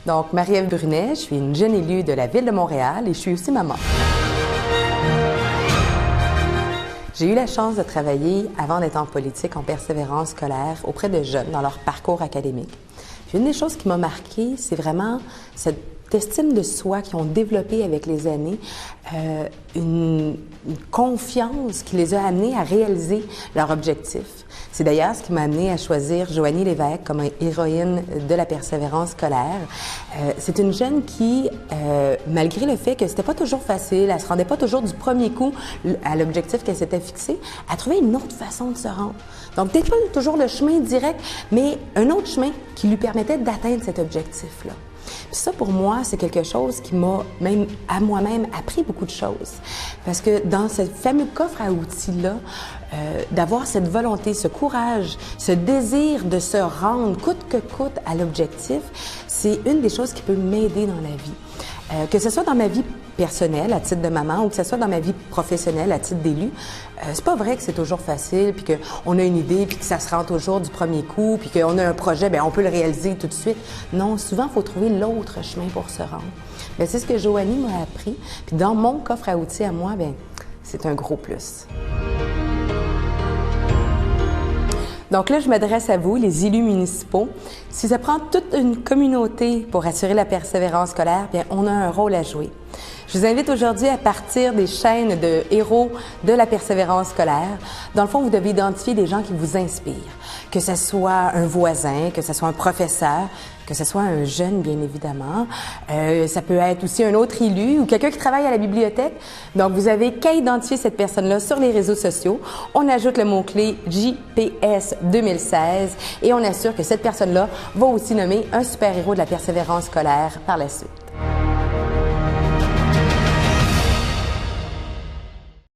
Donc, Marie-Ève Brunet, je suis une jeune élue de la Ville de Montréal et je suis aussi maman. J'ai eu la chance de travailler, avant d'être en politique, en persévérance scolaire auprès de jeunes dans leur parcours académique. Puis une des choses qui m'a marquée, c'est vraiment cette estime de soi qu'ils ont développée avec les années, une confiance qui les a amenés à réaliser leur objectif. C'est d'ailleurs ce qui m'a amenée à choisir Joanie Lévesque comme héroïne de la persévérance scolaire. C'est une jeune qui, malgré le fait que c'était pas toujours facile, elle se rendait pas toujours du premier coup à l'objectif qu'elle s'était fixé, a trouvé une autre façon de se rendre. Donc peut-être pas toujours le chemin direct, mais un autre chemin qui lui permettait d'atteindre cet objectif-là. Puis ça, pour moi, c'est quelque chose qui m'a même à moi-même appris beaucoup de choses. Parce que dans ce fameux coffre à outils-là, d'avoir cette volonté, ce courage, ce désir de se rendre coûte que coûte à l'objectif, c'est une des choses qui peut m'aider dans la vie. Que ce soit dans ma vie personnelle, à titre de maman, ou que ce soit dans ma vie professionnelle, à titre d'élu, c'est pas vrai que c'est toujours facile, puis qu'on a une idée, puis que ça se rend toujours du premier coup, puis qu'on a un projet, bien, on peut le réaliser tout de suite. Non, souvent, il faut trouver l'autre chemin pour se rendre. Bien, c'est ce que Joanie m'a appris, puis dans mon coffre à outils à moi, bien, c'est un gros plus. Donc là, je m'adresse à vous, les élus municipaux. Si ça prend toute une communauté pour assurer la persévérance scolaire, bien, on a un rôle à jouer. Je vous invite aujourd'hui à partir des chaînes de héros de la persévérance scolaire. Dans le fond, vous devez identifier des gens qui vous inspirent, que ce soit un voisin, que ce soit un professeur, que ce soit un jeune, bien évidemment. Ça peut être aussi un autre élu ou quelqu'un qui travaille à la bibliothèque. Donc, vous avez qu'à identifier cette personne-là sur les réseaux sociaux. On ajoute le mot-clé JPS 2016 et on assure que cette personne-là va aussi nommer un super-héros de la persévérance scolaire par la suite.